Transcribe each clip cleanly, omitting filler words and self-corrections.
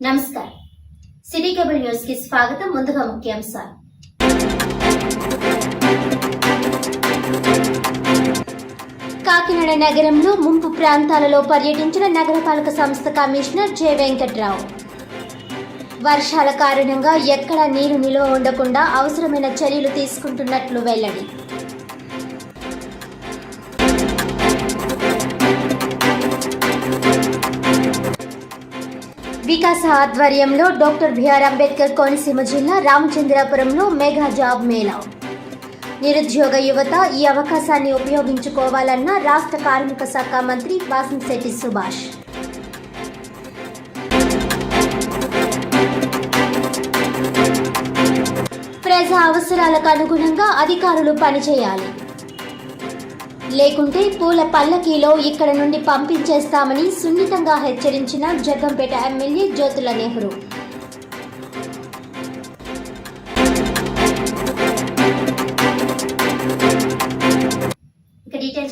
నమస్కారం. City cable news కి స్వాగతం. ముందుగా ముఖ్యాంశాలు. కాకినాడ నగరంలో ముంపు ప్రాంతాలలో పర్యటించిన నగరపాలక సంస్థ కమిషనర్ జె వెంకట్రావు. వర్షాల కారణంగా ఎక్కడా నీరు నిల్వ ఉండకుండా అవసరమైన చర్యలు తీసుకుంటున్నట్లు వెల్లడి. వికాస ఆధ్వర్యంలో డాక్టర్ బిఆర్ అంబేద్కర్ కోనసీమ జిల్లా రామచంద్రాపురంలో మెగా జాబ్ మేళా. నిరుద్యోగ యువత ఈ అవకాశాన్ని ఉపయోగించుకోవాలన్న రాష్ట్ర కార్మిక శాఖ మంత్రి వాసంశెట్టి సుభాష్. ప్రజా అవసరాలకు అనుగుణంగా అధికారులు పనిచేయాలి, లేకుంటే పూల పల్లకీలో ఇక్కడ నుండి పంపించేస్తామని సున్నితంగా హెచ్చరించిన Jaggampeta MLA Jyothula Nehru.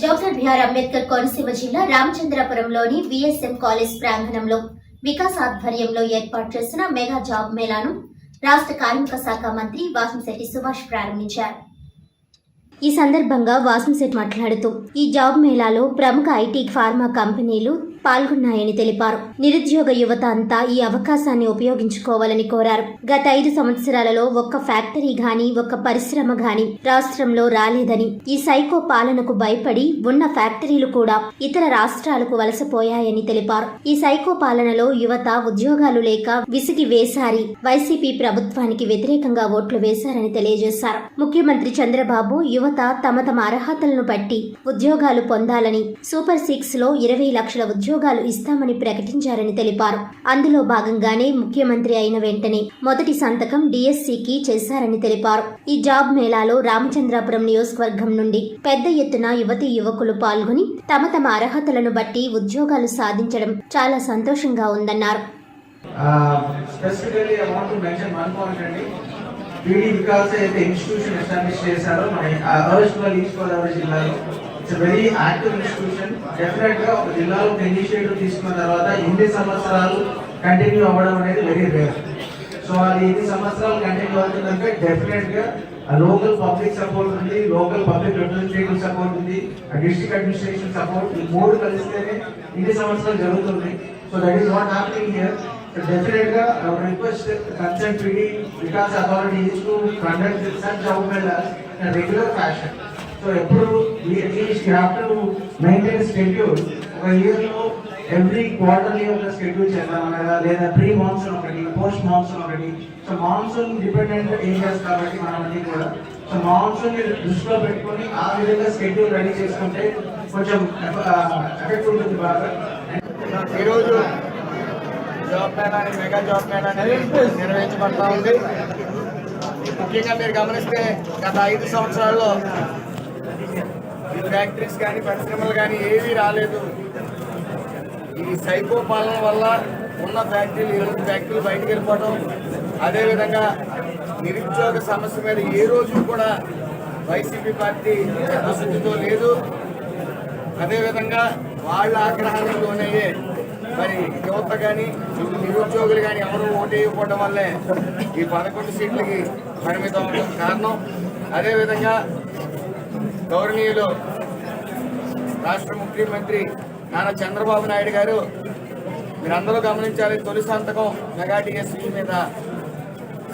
Doctor BR Ambedkar Konaseema జిల్లా రామచంద్రపురంలోని విఎస్ఎం కాలేజ్ ప్రాంగణంలో వికాస్ ఆధ్వర్యంలో ఏర్పాటు చేసిన మెగా జాబ్ మేళాను రాష్ట్ర కార్మిక శాఖ మంత్రి వాసంశెట్టి సుభాష్ ప్రారంభించారు. ఈ సందర్భంగా వాసంశెట్టి మాట్లాడుతూ ఈ జాబ్ మేళాలో ప్రముఖ ఐటీ ఫార్మా కంపెనీలు పాల్గొన్నాయని తెలిపారు. నిరుద్యోగ యువత అంతా ఈ అవకాశాన్ని ఉపయోగించుకోవాలని కోరారు. గత 5 సంవత్సరాలలో ఒక్క ఫ్యాక్టరీ గాని ఒక్క పరిశ్రమ గాని రాష్ట్రంలో రాలేదని, ఈ సైకో పాలనకు భయపడి ఉన్న ఫ్యాక్టరీలు కూడా ఇతర రాష్ట్రాలకు వలసపోయాయని తెలిపారు. ఈ సైకో పాలనలో యువత ఉద్యోగాలు లేక విసిగి వేసారి వైసీపీ ప్రభుత్వానికి వ్యతిరేకంగా ఓట్లు వేశారని తెలియజేశారు. ముఖ్యమంత్రి చంద్రబాబు యువత తమ అర్హతలను బట్టి ఉద్యోగాలు పొందాలని సూపర్ 6 లో 20 లక్షల ఉద్యోగాలు ఇస్తామని ప్రకటించారని తెలిపారు. అందులో భాగంగానే ముఖ్యమంత్రి అయిన వెంటనే మొదటి సంతకం డిఎస్సికి చేశారని తెలిపారు. ఈ జాబ్ మేళాలో రామచంద్రాపురం నియోజకవర్గం నుండి పెద్ద ఎత్తున యువతీ యువకులు పాల్గొని తమ అర్హతలను బట్టి ఉద్యోగాలు సాధించడం చాలా సంతోషంగా ఉందన్నారు. It's a very active institution. Definitely ఒక జిల్లాలో ఒక ఇనిషియేటివ్ తీసుకున్న తర్వాత ఇన్ని సంవత్సరాలు కంటిన్యూ అవ్వడం అనేది వెరీ రేర్. సో అది ఇన్ని సంవత్సరాలు కంటిన్యూ అవుతుందంటే డెఫినెట్గా లోకల్ పబ్లిక్ సపోర్ట్ ఉంది, లోకల్ పబ్లిక్ రిప్రజెంటేటివ్ సపోర్ట్ ఉంది, డిస్ట్రిక్ట్ అడ్మినిస్ట్రేషన్ సపోర్ట్, ఈ 3 కలిస్తేనే ఇన్ని సంవత్సరాలు జరుగుతుంది. So that is what happening here. డెఫినెట్గా request concern PD Vikas authority is to conduct such job melas in regular fashion. So ఎప్పుడు at least you have to maintain a schedule. ఒక ఇయర్లో ఎవ్రీ క్వార్టర్లీ ఒక షెడ్యూల్ చేద్దాం కదా, లేదా ప్రీ మాన్సూన్ ఒకటి, post monsoon ఒకటి. సో మాన్సూన్ డిపెండెంట్ ఏరియాస్ కాబట్టి మనం అన్ని కూడా సో మాన్సూన్ దృష్టిలో పెట్టుకొని ఆ విధంగా షెడ్యూల్ రెడీ చేసుకుంటే కొంచెం ఎఫెక్ట్ ఉంటుంది బాగా. ఈరోజు job Mela mega job Mela అనేది నిర్వహించబడతా ఉంది. ముఖ్యంగా మీరు గమనిస్తే గత 5 సంవత్సరాల్లో ఈ ఫ్యాక్టరీస్ కానీ పరిశ్రమలు కానీ ఏవీ రాలేదు. ఈ సైకో పాలన వల్ల ఉన్న ఫ్యాక్టరీలు బయటకు వెళ్ళిపోవడం, అదేవిధంగా నిరుద్యోగ సమస్య మీద ఏ రోజు కూడా వైసీపీ పార్టీ చిత్తశుద్ధితో లేదు. అదేవిధంగా వాళ్ళ ఆగ్రహానికి లోనయ్యే మరి యువత కానీ నిరుద్యోగులు కానీ ఎవరు ఓటు వేయకపోవడం వల్లే ఈ 11 సీట్లకి పరిమితం అవడం కారణం. అదేవిధంగా గౌరవనీయులు రాష్ట్ర ముఖ్యమంత్రి నారా చంద్రబాబు నాయుడు గారు మీరందరూ గమనించాలి, తొలి సంతకం మెగా డిఎస్సి మీద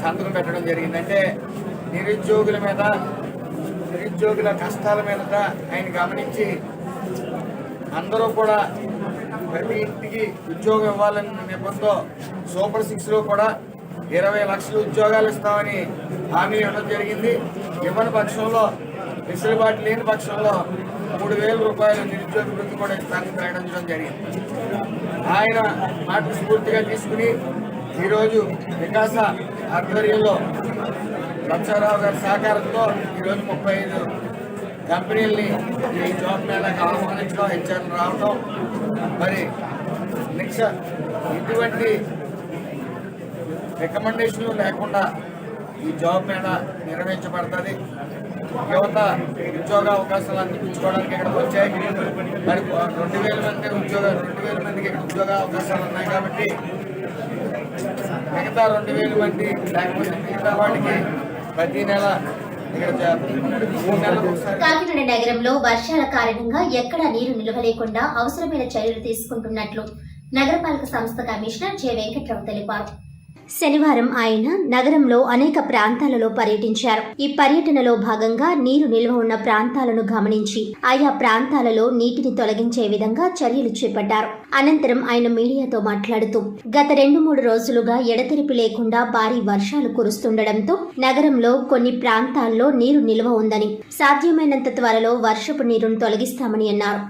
సంతకం పెట్టడం జరిగింది. అంటే నిరుద్యోగుల కష్టాల మీద ఆయన గమనించి అందరూ కూడా ప్రతి ఇంటికి ఉద్యోగం ఇవ్వాలనే నెపంతో సూపర్ 6 లో కూడా 20 లక్షల ఉద్యోగాలు ఇస్తామని హామీ ఇవ్వడం జరిగింది. ఇవ్వని పక్షంలో, వెసులుబాటు లేని పక్షంలో 3,000 రూపాయలు నిరుద్యోగ వృత్తి కూడా ఇస్తానని ప్రకటించడం జరిగింది. ఆయన మాట స్ఫూర్తిగా తీసుకుని ఈరోజు వికాస ఆధ్వర్యంలో లక్షారావు గారి సహకారంతో ఈరోజు 35 కంపెనీలని ఈ జాబ్ మేళాకి ఆహ్వానించడం, హెచ్ఆర్లు రావడం, మరి నెక్స్ట్ ఇటువంటి రికమెండేషన్లు లేకుండా ఈ జాబ్ మేళా నిర్వహించబడుతుంది. యువత ఉద్యోగ అవకాశాలు అందించుకోవడానికి ఇక్కడికి వచ్చాయి. మరి 2,000 మందికి ఇక్కడ ఉద్యోగ అవకాశాలు ఉన్నాయి కాబట్టి మిగతా 2000 మంది లేకపోతే మిగతా వాటికి ప్రతి నెల ఇక్కడ 3 నెలలకు ఒకసారి కాకినాడ నగరంలో వర్షాల కారణంగా ఎక్కడా నీరు నిలవలేకుండా అవసరమైన చర్యలు తీసుకుంటున్నట్లు నగరపాలక సంస్థ కమిషనర్ జె వెంకట్రావు తెలిపారు. శనివారం ఆయన నగరంలో అనేక ప్రాంతాలలో పర్యటించారు. ఈ పర్యటనలో భాగంగా నీరు నిల్వ ఉన్న ప్రాంతాలను గమనించి ఆయా ప్రాంతాలలో నీటిని తొలగించే విధంగా చర్యలు చేపట్టారు. అనంతరం ఆయన మీడియాతో మాట్లాడుతూ గత 2-3 రోజులుగా ఎడతెరిపి లేకుండా భారీ వర్షాలు కురుస్తుండటంతో నగరంలో కొన్ని ప్రాంతాల్లో నీరు నిల్వ ఉందని, సాధ్యమైనంత త్వరలో వర్షపు నీరును తొలగిస్తామని అన్నారు.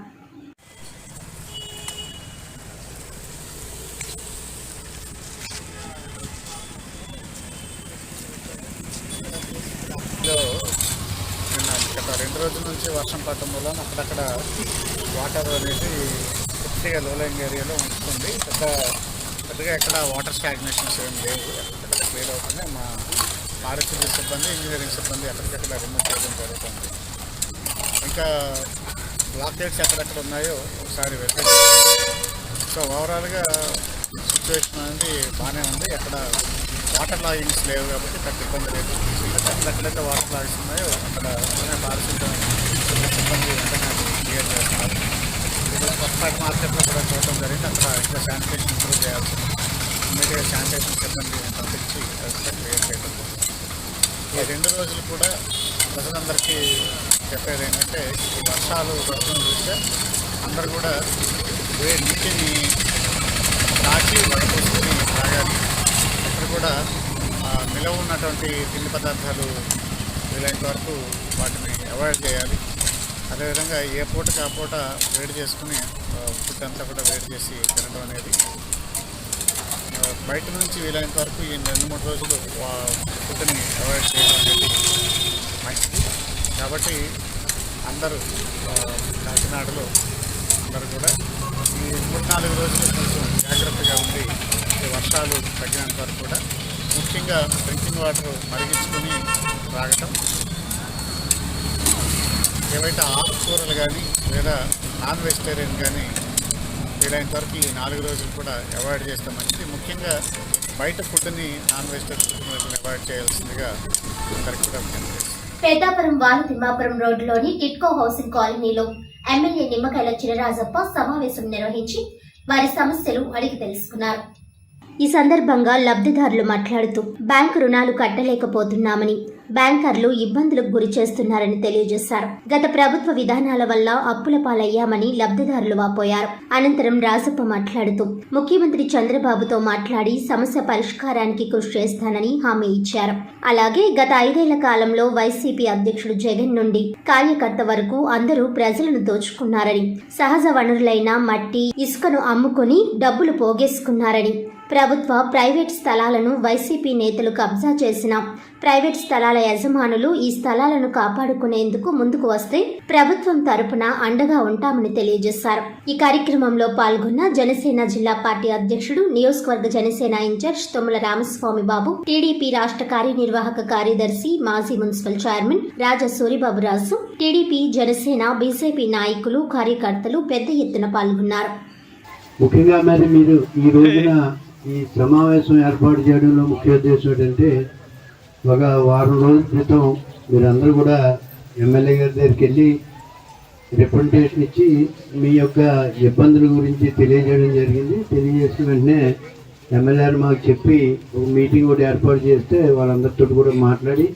గత 2 రోజుల నుంచి వర్షం పడటం వల్ల అక్కడక్కడ వాటర్ అనేది పూర్తిగా లోలైంగ్ ఏరియాలో ఉంటుంది. పెద్దగా ఎక్కడ వాటర్ స్టాగ్నేషన్స్ ఏం లేవు. ఎక్కడ క్లియర్ అవుతుంది. మా పారిశుద్ధ్య సిబ్బంది, ఇంజనీరింగ్ సిబ్బంది ఎక్కడికక్కడ రిమూవ్ చేయడం జరుగుతుంది. ఇంకా బ్లాకేట్స్ ఎక్కడెక్కడ ఉన్నాయో ఒకసారి వెతికి. సో ఓవరాల్గా సిచ్యువేషన్ అనేది బాగానే ఉంది. ఎక్కడ వాటర్ లాగింగ్స్ లేవు కాబట్టి పెద్ద ఇబ్బంది లేదు. ఎక్కడైతే వాటర్ లాగింగ్స్ ఉన్నాయో అక్కడ పారిశుద్ధ్య సిబ్బంది వెంటనే క్లియర్ చేస్తున్నారు. ఈరోజు కొత్తపేట మార్కెట్లో కూడా చూడడం జరిగింది. అక్కడ ఇంకా శానిటేషన్ ఇంప్రూవ్ చేయాల్సింది. ఇమీడియట్ శానిటేషన్ సిబ్బంది పంపించి క్లియర్ చేయడం. ఈ 2 రోజులు కూడా ప్రజలందరికీ చెప్పేది ఏంటంటే ఈ వర్షాలు పడుతున్న చూస్తే అందరూ కూడా నీటిని దాచి వడపోసుకొని తాగాలి. అక్కడ కూడా నిలవ ఉన్నటువంటి తిండి పదార్థాలు వీలైనంత వరకు వాటిని అవాయిడ్ చేయాలి. అదేవిధంగా ఏ పూటకి ఆ పూట వేడి చేసుకుని ఫుడ్ అంతా కూడా వేడి చేసి తినడం అనేది, బయట నుంచి వీలైనంత వరకు ఈ 2-3 రోజులు ఫుడ్ని అవాయిడ్ చేయడం అనేది మంచిది. కాబట్టి అందరూ కాకినాడలో అందరూ కూడా ఈ 3-4 రోజులు కొంచెం జాగ్రత్తగా ఉండి ఈ వర్షాలు తగ్గినంత వరకు కూడా ముఖ్యంగా డ్రింకింగ్ వాటర్ మరిగించుకొని తాగటం, ఏవైతే ఆకుకూరలు కానీ లేదా నాన్ వెజిటేరియన్ కానీ వీలైనంత వరకు ఈ 4 రోజులు కూడా అవాయిడ్ చేస్తే మంచిది. ముఖ్యంగా బయట ఫుడ్ని, నాన్ వెజిటేరియన్ ఫుడ్ని అవాయిడ్ చేయాల్సిందిగా అందరికీ కూడా విజ్ఞప్తి. పెద్దాపురం వాలు తిమ్మాపురం రోడ్డులోని టిట్కో హౌసింగ్ కాలనీలో ఎమ్మెల్యే నిమ్మకాయల చినరాజప్ప సమావేశం నిర్వహించి వారి సమస్యలు అడిగి తెలుసుకున్నారు. ఈ సందర్భంగా లబ్ధిదారులు మాట్లాడుతూ బ్యాంకు రుణాలు కట్టలేకపోతున్నామని, బ్యాంకర్లు ఇబ్బందులకు గురి చేస్తున్నారని తెలియజేశారు. గత ప్రభుత్వ విధానాల వల్ల అప్పుల పాలయ్యామని లబ్ధిదారులు వాపోయారు. అనంతరం రాజప్ప మాట్లాడుతూ ముఖ్యమంత్రి చంద్రబాబుతో మాట్లాడి సమస్య పరిష్కారానికి కృషి చేస్తానని హామీ ఇచ్చారు. అలాగే గత 5 ఏళ్ల కాలంలో వైసీపీ అధ్యక్షుడు జగన్ నుండి కార్యకర్త వరకు అందరూ ప్రజలను దోచుకున్నారని, సహజ వనరులైన మట్టి, ఇసుకను అమ్ముకొని డబ్బులు పోగేసుకున్నారని, ప్రభుత్వ, ప్రైవేట్ స్థలాలను వైసీపీ నేతలు కబ్జా చేసిన ప్రైవేట్ స్థలాల యజమానులు ఈ స్థలాలను కాపాడుకునేందుకు ముందుకు వస్తే ప్రభుత్వం తరపున అండగా ఉంటామని తెలియజేశారు. ఈ కార్యక్రమంలో పాల్గొన్న జనసేన జిల్లా పార్టీ అధ్యక్షుడు, నియోజకవర్గ జనసేన ఇన్ఛార్జ్ తుమ్మల రామస్వామి బాబు, టీడీపీ రాష్ట్ర కార్యనిర్వాహక కార్యదర్శి, మాజీ మున్సిపల్ చైర్మన్ రాజా సూరిబాబురాజు, టీడీపీ, జనసేన, బీజేపీ నాయకులు, కార్యకర్తలు పెద్ద ఎత్తున పాల్గొన్నారు. ముఖ్యంగా మరి మీరు ఈ రోజున ఈ సమావేశం ఏర్పాటు చేయడంలో ముఖ్య ఉద్దేశం ఏంటంటే, ఒక వారం రోజుల క్రితం మీరందరూ కూడా ఎమ్మెల్యే గారి దగ్గరికి వెళ్ళి రిప్రజెంటేషన్ ఇచ్చి మీ యొక్క ఇబ్బందుల గురించి తెలియజేయడం జరిగింది. తెలియజేసిన వెంటనే ఎమ్మెల్యే గారు మాకు చెప్పి ఒక మీటింగ్ కూడా ఏర్పాటు చేస్తే వాళ్ళందరితో కూడా మాట్లాడి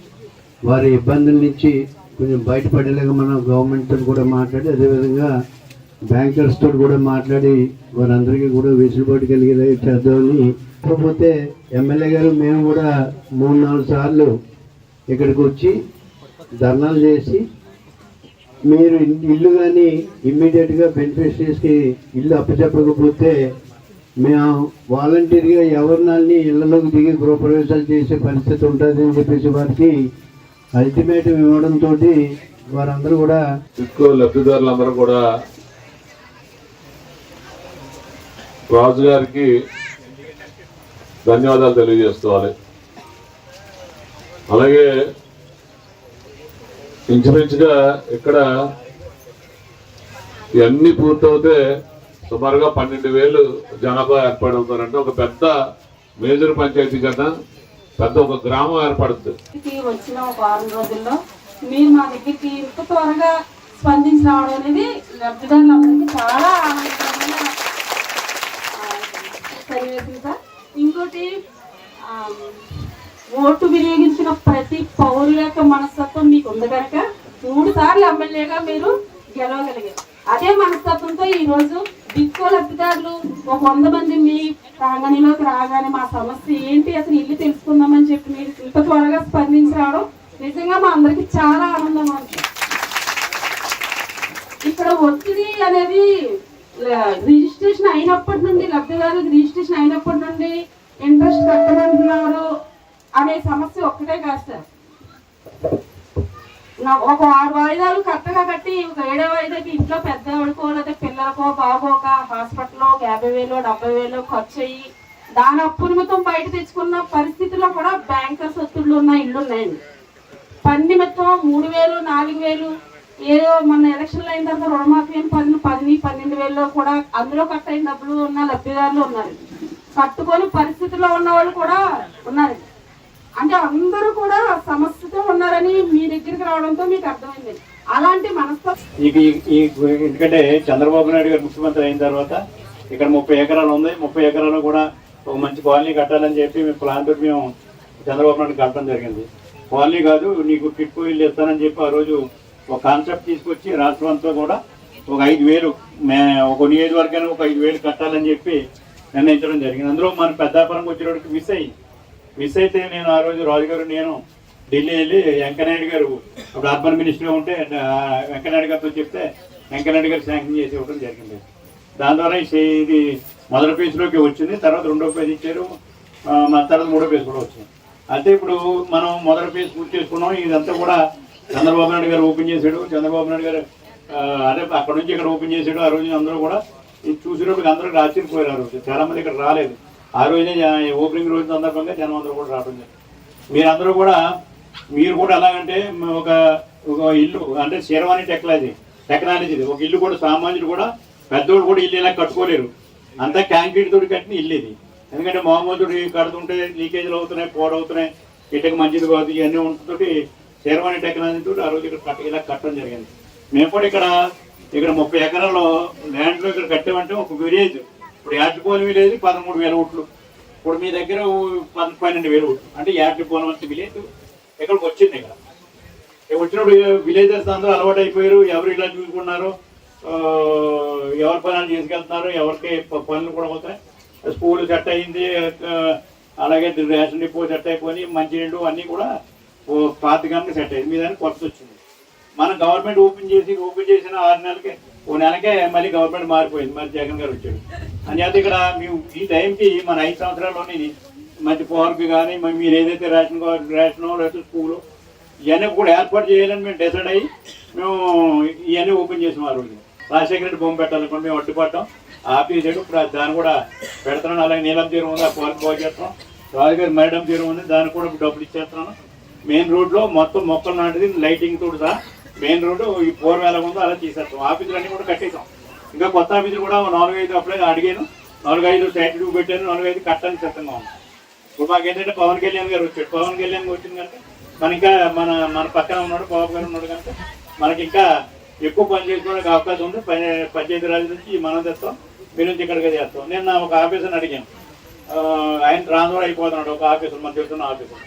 వారి ఇబ్బందుల నుంచి కొంచెం బయటపడేలాగా మనం గవర్నమెంట్తో కూడా మాట్లాడి, అదేవిధంగా బ్యాంకర్స్ తోటి కూడా మాట్లాడి వారందరికీ కూడా వెసులుబాటు కలిగేలాగా చేద్దామని. కాకపోతే ఎమ్మెల్యే గారు మేము కూడా 3-4 సార్లు ఇక్కడికి వచ్చి ధర్నాలు చేసి, మీరు ఇల్లు కానీ ఇమ్మీడియట్గా బెనిఫిషరీస్కి ఇల్లు అప్పచెప్పకపోతే మేము వాలంటీర్గా ఎవరినాల్ని ఇళ్లలోకి దిగి గృహప్రవేశాలు చేసే పరిస్థితి ఉంటుంది అని చెప్పేసి వారికి అల్టిమేటం ఇవ్వడంతో వారందరూ కూడా లబ్ధిదారులందరూ కూడా రాజు గారికి ధన్యవాదాలు తెలియజేసుకోవాలి. అలాగే ఇంచుమించుగా ఇక్కడ ఇవన్నీ పూర్తవుతే సుమారుగా 12,000 జనాభా ఏర్పడవుతారంటే ఒక పెద్ద మేజర్ పంచాయతీ కన్నా పెద్ద ఒక గ్రామం ఏర్పడుతుంది. వచ్చిన ఒక 6 రోజుల్లో మీరు మా దగ్గరికి ఇంత త్వరగా స్పందించి రావడం అనేది లబ్ధిదారులందరికీ చాలా ఆనందకరమైన సన్నివేశం సార్. ఇంకోటి ఓటు వినియోగించిన ప్రతి పౌరుల యొక్క మనస్తత్వం మీకు ఉంది కనుక 3 సార్లు ఎమ్మెల్యేగా మీరు గెలవగలిగారు. అదే మనస్తత్వంతో ఈరోజు దిక్కో లబ్ధిదారులు ఒక 100 మంది మీ ప్రాంగణంలోకి రాగానే మా సమస్య ఏంటి, అసలు ఇల్లు తెలుసుకుందామని చెప్పి మీరు ఇంత త్వరగా స్పందించి రావడం నిజంగా మా అందరికి చాలా ఆనందంగా ఉంది. ఇక్కడ ఒత్తిడి అనేది రిజిస్ట్రేషన్ అయినప్పటి నుండి లబ్ధిదారులకు రిజిస్ట్రేషన్ అయినప్పటి నుండి ఇంట్రెస్ట్ కట్టమంటున్నారు అనే సమస్య ఒక్కటే కాదు సార్. ఒక 6 వాయిదాలు కరెక్ట్గా కట్టి ఒక 7వ వాయిదాకి ఇంట్లో పెద్దవాడికో లేదా పిల్లలకో బాగోక హాస్పిటల్లో 50,000 70,000 ఖర్చు అయ్యి దాని అప్పు నిమిత్తం బయట తెచ్చుకున్న పరిస్థితుల్లో కూడా బ్యాంకర్స్ ఒత్తిళ్ళు ఉన్న ఇళ్ళు ఉన్నాయండి. పని నిమిత్తం 3,000 4,000 ఏదో మన ఎలక్షన్లు అయిన తర్వాత రుణమాఫీ అని 12,000 కూడా అందులో కట్ అయిన డబ్బులు ఉన్న లబ్ధిదారులు ఉన్నారు. కట్టుకొని పరిస్థితుల్లో ఉన్న వాళ్ళు కూడా ఉన్నారు. అంటే అందరూ కూడా సమస్యతో ఉన్నారని మీ దగ్గరికి రావడంతో మీకు అర్థమైంది. అలాంటి మనస్తత్వం ఎందుకంటే చంద్రబాబు నాయుడు గారు ముఖ్యమంత్రి అయిన తర్వాత ఇక్కడ 30 ఎకరాలు ఉంది. 30 ఎకరాలు కూడా ఒక మంచి కాలనీ కట్టాలని చెప్పి మేము ప్లాన్ తోటి మేము చంద్రబాబు నాయుడు కట్టడం జరిగింది. కాలనీ కాదు, నీకు టిట్కో ఇల్లు ఇస్తానని చెప్పి ఆ రోజు ఒక కాన్సెప్ట్ తీసుకొచ్చి రాష్ట్రం అంతా కూడా ఒక 5,000 ఒక నియోజకవర్గానికి ఒక 5,000 కట్టాలని చెప్పి నిర్ణయించడం జరిగింది. అందులో మన పెద్దాపురంకి వచ్చేటప్పటికి మిస్ అయితే నేను ఆ రోజు రాజుగారు నేను ఢిల్లీ వెళ్ళి వెంకయ్యనాయుడు గారు అప్పుడు అర్బన్ మినిస్టర్గా ఉంటే వెంకయ్యనాయుడు గారితో చెప్తే వెంకయ్యనాయుడు గారు శాంక్షన్ చేసి ఇవ్వడం జరిగింది. దాని ద్వారా ఇది మొదటి పేజ్లోకి వచ్చింది. తర్వాత 2వ పేజ్ ఇచ్చారు, మన తర్వాత 3వ పేజ్ కూడా వచ్చింది. అయితే ఇప్పుడు మనం మొదటి పేజ్ పూర్తి చేసుకున్నాం. ఇదంతా కూడా చంద్రబాబు నాయుడు గారు ఓపెన్ చేశాడు. చంద్రబాబు నాయుడు గారు అదే అక్కడ నుంచి ఇక్కడ ఓపెన్ చేశాడు. ఆ రోజు అందరూ కూడా ఇది చూసినప్పుడు అందరూ ఆశ్చర్యపోయారు. ఆ రోజు చాలామంది ఇక్కడ రాలేదు. ఆ రోజునే ఓపెనింగ్ రోజు సందర్భంగా జనం అందరూ కూడా రావడం జరిగింది. మీరు కూడా ఎలాగంటే ఒక ఇల్లు అంటే శేర్వాణి టెక్నాలజీ ఒక ఇల్లు కూడా సామాన్యుడు కూడా పెద్దోడు కూడా ఇల్లు ఇలా కట్టుకోలేరు. అంతా కాంక్రీట్ తోటి కట్టిన ఇల్లు ఇది. ఎందుకంటే మామూలు కడుతుంటే లీకేజీలు అవుతున్నాయి, పోడవుతున్నాయి, ఇటుక మంచిది కాదు, ఇవన్నీ ఉంటుంటే శేర్వాణి టెక్నాలజీ తోటి ఆ రోజు ఇక్కడ ఇలా కట్టడం జరిగింది. మేము కూడా ఇక్కడ 30 ఎకరాల ల్యాండ్లో ఇక్కడ కట్టామంటే ఒక విలేజ్ ఇప్పుడు యాట్రిపోలం విలేజ్ 13,000 ఓట్లు. ఇప్పుడు మీ దగ్గర 12,000 ఓట్లు అంటే యాట్రిపోలం అంటే విలేజ్ ఇక్కడికి వచ్చింది. ఇక్కడ వచ్చినప్పుడు విలేజర్స్ అందరూ అలవాటు అయిపోయారు. ఎవరు ఇలా చూసుకున్నారు, ఎవరి పనులు చేసుకెళ్తున్నారు, ఎవరికి పనులు కూడా అవుతాయి. స్కూల్ సెట్ అయింది, అలాగే రేషన్ డిపో సెట్ అయిపోయి మంచినీళ్ళు అన్నీ కూడా పాతకంగా సెట్ అయింది. మీ దానికి కొత్త వచ్చింది. మనం గవర్నమెంట్ ఓపెన్ చేసిన 6 నెలలకే ఓ నెలకే మళ్ళీ గవర్నమెంట్ మారిపోయింది. మరి జగన్ గారు వచ్చాడు. అంచేత ఇక్కడ మేము ఈ టైంకి మన 5 సంవత్సరాల్లోని మంచి పార్క్ కానీ మీరు ఏదైతే రేషనో లేకపోతే స్కూలు ఇవన్నీ కూడా ఏర్పాటు చేయాలని మేము డిసైడ్ అయ్యి మేము ఇవన్నీ ఓపెన్ చేసాం. ఆ రోజు రాజశేఖర రెడ్డి బొమ్మ పెట్టాలనుకోండి మేము అడ్డుపడ్డాం, ఆపేసాడు. ఇప్పుడు దాన్ని కూడా పెడుతున్నాను. అలాగే నీలం తీరం ఉంది, ఆ పార్క్ బాగు చేస్తాం. రాజుగారి మేడం తీరం ఉంది, దానికి కూడా డబ్బులు ఇచ్చేస్తున్నాను. మెయిన్ రోడ్లో మొత్తం మొక్కలు నాటిది లైటింగ్ తోటి సహా మెయిన్ రోడ్డు ఈ పూర్వం ఎలా ఉందో అలా తీసేస్తాం. ఆఫీసులు అన్నీ కూడా కట్టేసాం. ఇంకా కొత్త ఆఫీసులు కూడా 4-5 అప్పుడే అడిగాను. 4-5 సైట్లు పెట్టాను, 4-5 కట్టడానికి సిద్ధంగా ఉంది. ఇప్పుడు మాకు ఏంటంటే పవన్ కళ్యాణ్ గారు వచ్చాడు. పవన్ కళ్యాణ్ వచ్చింది కనుక మన ఇంకా మన పక్కన ఉన్నాడు, బాబు గారు ఉన్నాడు కనుక మనకి ఇంకా ఎక్కువ పని చేసుకోవడానికి అవకాశం ఉంది. పంచాయతీ రాజ్ నుంచి మనం తెస్తాం, మీ నుంచి ఇక్కడికి చేస్తాం. నేను ఒక ఆఫీసర్ని అడిగాను, ఆయన ట్రాన్స్ఫర్ అయిపోతున్నాడు. ఒక ఆఫీసర్ మన తెలుస్తున్న ఆఫీసర్,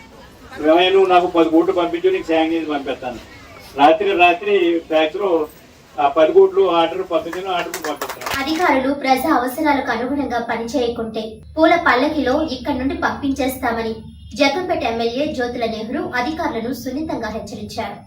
నువ్వు నాకు 10 కోట్లు పంపించు, నీకు శాంక్షన్ చేసి పంపిస్తాను. రాత్రి ట్యాక్స్ లో 10 కోట్లు ఆర్డర్ పంపించిన ఆర్డర్ పంపిస్తాను. అధికారులు ప్రజా అవసరాలకు అనుగుణంగా పనిచేయకుంటే పూల పల్లకిలో ఇక్కడి నుండి పంపించేస్తామని జగ్గంపేట ఎమ్మెల్యే జ్యోతుల నెహ్రూ అధికారులను సున్నితంగా హెచ్చరించారు.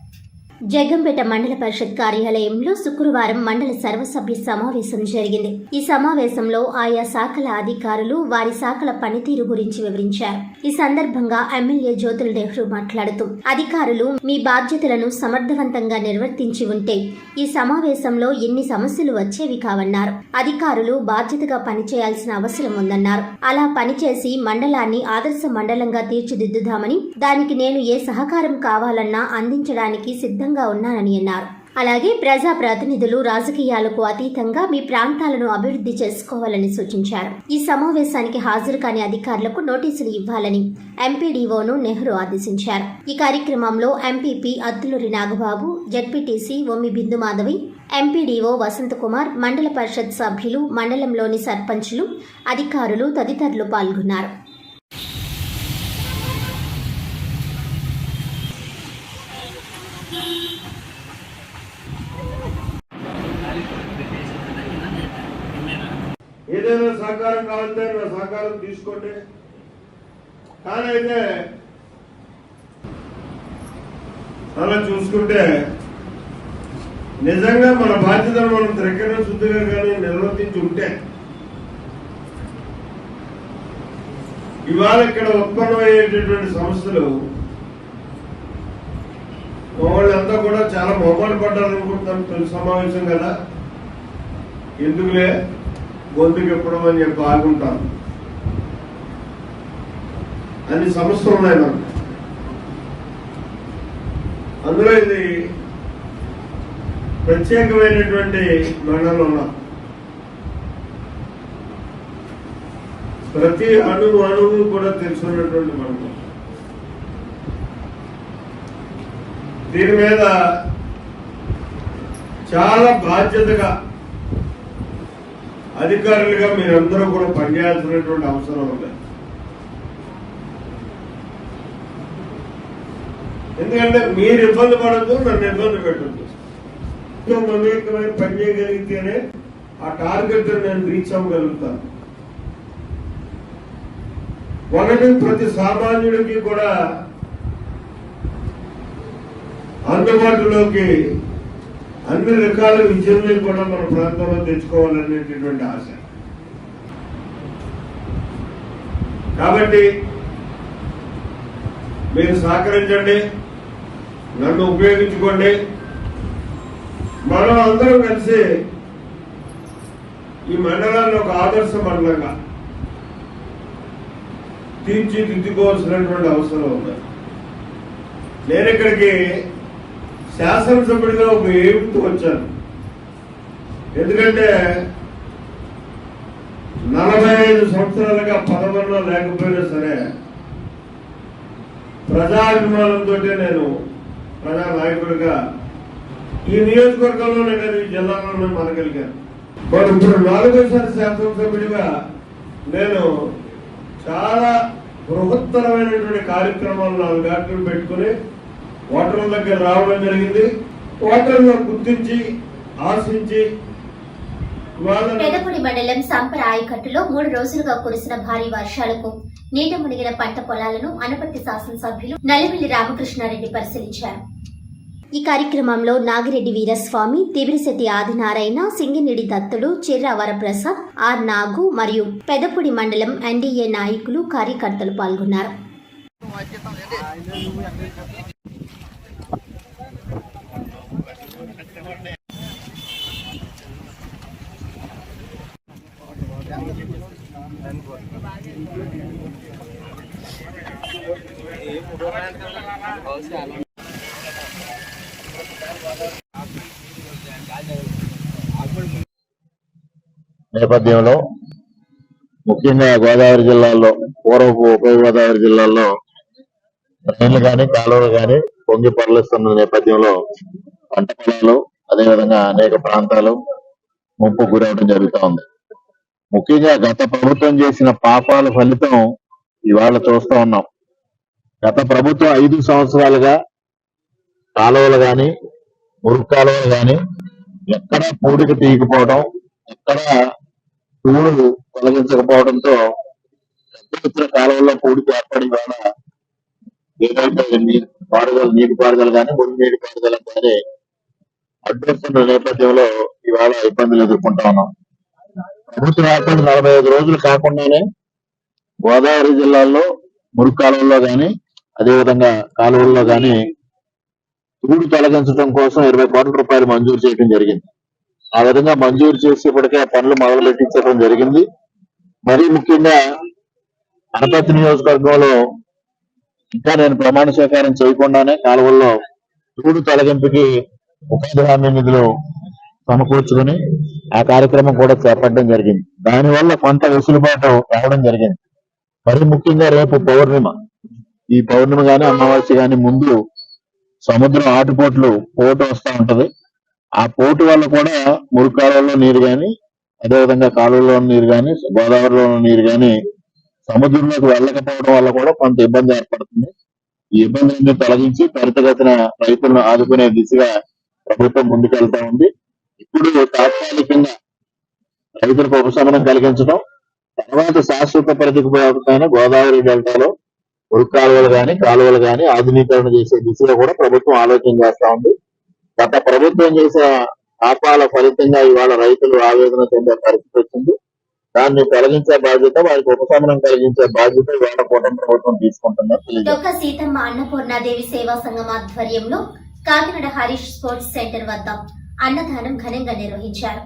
జగ్గంపేట మండల పరిషత్ కార్యాలయంలో శుక్రవారం మండల సర్వసభ్య సమావేశం జరిగింది. ఈ సమావేశంలో ఆయా శాఖల అధికారులు వారి శాఖల పనితీరు గురించి వివరించారు. ఈ సందర్భంగా ఎమ్మెల్యే జ్యోతుల నెహ్రూ మాట్లాడుతూ, అధికారులు మీ బాధ్యతలను సమర్థవంతంగా నిర్వర్తించి ఉంటే ఈ సమావేశంలో ఎన్ని సమస్యలు వచ్చేవి కావన్నారు. అధికారులు బాధ్యతగా పనిచేయాల్సిన అవసరం ఉందన్నారు. అలా పనిచేసి మండలాన్ని ఆదర్శ మండలంగా తీర్చిదిద్దుదామని, దానికి నేను ఏ సహకారం కావాలన్నా అందించడానికి సిద్ధంగా ఉన్నానని అన్నారు. అలాగే ప్రజా ప్రతినిధులు రాజకీయాలకు అతీతంగా మీ ప్రాంతాలను అభివృద్ధి చేసుకోవాలని సూచించారు. ఈ సమావేశానికి హాజరు కాని అధికారులకు నోటీసులు ఇవ్వాలని ఎంపీడీఓను నెహ్రూ ఆదేశించారు. ఈ కార్యక్రమంలో ఎంపీపీ అత్తులూరి నాగబాబు, జడ్పీటీసీ ఒమ్మి బిందు మాధవి, ఎంపీడీఓ వసంతకుమార్, మండల పరిషత్ సభ్యులు, మండలంలోని సర్పంచులు, అధికారులు తదితరులు పాల్గొన్నారు. ఏదైనా సహకారం కావాలంటే నా సహకారం తీసుకోండి. కానీ అయితే అలా చూసుకుంటే నిజంగా మన బాధ్యతను మనం త్రికరణ శుద్ధిగా కానీ నిర్వర్తించి ఉంటే ఇవాళ ఇక్కడ ఉత్పన్నమయ్యేటటువంటి సమస్యలు వాళ్ళంతా కూడా చాలా మొహమాట పడ్డారనుకుంటున్నాను. తొలి సమావేశం కదా, ఎందుకులే గొంతుకు ఎప్పడం అని చెప్పి ఆగుంటాను. అన్ని సమస్యలు ఉన్నాయి నాకు. అందులో ఇది ప్రత్యేకమైనటువంటి మండలం ఉన్నా ప్రతి అణువు కూడా తెలుసుకున్నటువంటి మండలం. దీని మీద చాలా బాధ్యతగా అధికారులుగా మీరందరూ కూడా పనిచేయాల్సినటువంటి అవసరం ఉంది. ఎందుకంటే మీరు ఇబ్బంది పడద్దు, నన్ను ఇబ్బంది పెట్టద్దు. మమేకమైన పని చేయగలిగితేనే ఆ టార్గెట్ నేను రీచ్ అవ్వగలుగుతాను. ఒకటి, ప్రతి సామాన్యుడికి కూడా అందుబాటులోకి అన్ని రకాల విద్యల్ని కూడా మన ప్రాంతంలో తెచ్చుకోవాలనేటటువంటి ఆశ. కాబట్టి మీరు సహకరించండి, నన్ను ఉపయోగించుకోండి. మనం అందరం కలిసి ఈ మండలాన్ని ఒక ఆదర్శ మండలంగా తీర్చిదిద్దుకోవాల్సినటువంటి అవసరం ఉంది. నేను ఇక్కడికి శాసనసభ్యుడిగా ఒక ఏడుతో వచ్చాను. ఎందుకంటే 45 సంవత్సరాలుగా పదవుల్లో లేకపోయినా సరే ప్రజాభిమానంతో నేను ప్రజా నాయకుడిగా ఈ నియోజకవర్గంలోనే కానీ ఈ జిల్లాలోనే మనగలిగాను. మరి ఇప్పుడు 4వసారి శాసనసభ్యుడిగా నేను చాలా బృహత్తరమైనటువంటి కార్యక్రమాలు 4 గంటలు పెట్టుకుని ఓటర్ల దగ్గర రావడం జరిగింది. ఓటర్లను గుర్తించి ఆశించి పెదపూడి మండలం సంపర ఆయకట్టులో 3 రోజులుగా కురిసిన భారీ వర్షాలకు నీట మునిగిన పంట పొలాలను అనపర్తి శాసనసభ్యులు నలిమిల్లి రామకృష్ణారెడ్డి పరిశీలించారు. ఈ కార్యక్రమంలో నాగిరెడ్డి వీరస్వామి, తిబిరిశెట్టి ఆదినారాయణ, సింగినిడి దత్తుడు, చిర్రా వరప్రసాద్, ఆర్ నాగు మరియు పెదపూడి మండలం ఎన్డీఏ నాయకులు, కార్యకర్తలు పాల్గొన్నారు. నేపథ్యంలో ముఖ్యంగా గోదావరి జిల్లాలో, పూర్వపు ఉభయ గోదావరి జిల్లాల్లో రైళ్లు కానీ కాలువలు కానీ పొంగి పొరలిస్తున్న నేపథ్యంలో పంట పొలాలు, అదేవిధంగా అనేక ప్రాంతాలు ముంపు గురవడం జరుగుతూ ఉంది. ముఖ్యంగా గత ప్రభుత్వం చేసిన పాపాల ఫలితం ఇవాళ చూస్తూ ఉన్నాం. గత ప్రభుత్వం 5 సంవత్సరాలుగా కాలువలు కానీ, మురుగు కాలువలు కానీ ఎక్కడా పూడికి తీయకపోవడం, ఎక్కడా తూడు తొలగించకపోవడంతో పెద్ద ఎత్తున కాలువల్లో పూడికి ఏర్పడి ఇవాళ ఏదైతే నీటిపారుదల కానీ, మురుగునీటి పారుదల కానీ అడ్డొస్తున్న నేపథ్యంలో ఇవాళ ఇబ్బందులు ఎదుర్కొంటా ఉన్నాం. ప్రభుత్వం ఏర్పడి 45 రోజులు కాకుండానే గోదావరి జిల్లాల్లో మురుగు కాలువల్లో కానీ, అదేవిధంగా కాలువల్లో కానీ తూడు తొలగించడం కోసం 20 కోట్ల రూపాయలు మంజూరు చేయడం జరిగింది. ఆ విధంగా మంజూరు చేసి ఇప్పటికే పనులు మొదలు పెట్టించడం జరిగింది. మరీ ముఖ్యంగా అనపర్తి నియోజకవర్గంలో ఇంకా నేను ప్రమాణ స్వీకారం చేయకుండానే కాలువల్లో తూడు తొలగింపుకి ఉపాధి హామీ నిధులు సమకూర్చుకుని ఆ కార్యక్రమం కూడా చేపట్టడం జరిగింది. దానివల్ల కొంత వెసులుబాటు రావడం జరిగింది. మరి ముఖ్యంగా రేపు పౌర్ణిమ, ఈ పౌర్ణిమ గాని అమావాస్య గాని ముందు సముద్రం ఆటుపోట్లు పోటు వస్తూ ఉంటది. ఆ పోటు వల్ల కూడా మురుగు కాలువల్లో నీరు గాని, అదేవిధంగా కాలువలో నీరు గాని, గోదావరిలో నీరు గాని సముద్రంలోకి వెళ్ళకపోవడం వల్ల కూడా కొంత ఇబ్బంది ఏర్పడుతుంది. ఈ ఇబ్బందులన్నీ తొలగించి త్వరితగతిన రైతులను ఆదుకునే దిశగా ప్రభుత్వం ముందుకెళ్తా ఉంది. ఇప్పుడు తాత్కాలికంగా రైతులకు ఉపశమనం కలిగించడం, తర్వాత శాశ్వత ప్రతిపాదన గోదావరి డెల్టాలో మురుగు కాలువలు గాని, కాలువలు గాని ఆధునీకరణ చేసే దిశగా కూడా ప్రభుత్వం ఆలోచన చేస్తా ఉంది. గత ప్రభుత్వం చేసిన పాపాల ఫలితంగా ఇవాళ రైతులు ఆవేదన చెందే పరిస్థితి వచ్చింది. దాన్ని తొలగించే బాధ్యత, వారికి ఉపశమనం కలిగించే బాధ్యత ఇవాళ కూటమి ప్రభుత్వం తీసుకుంటుందని తెలియజేస్తారు. డొక్క సీతమ్మ అన్నపూర్ణాదేవి సేవా సంఘం ఆధ్వర్యంలో కాకినాడ హరీష్ స్పోర్ట్స్ సెంటర్ వద్ద అన్నదానం ఘనంగా నిర్వహించారు.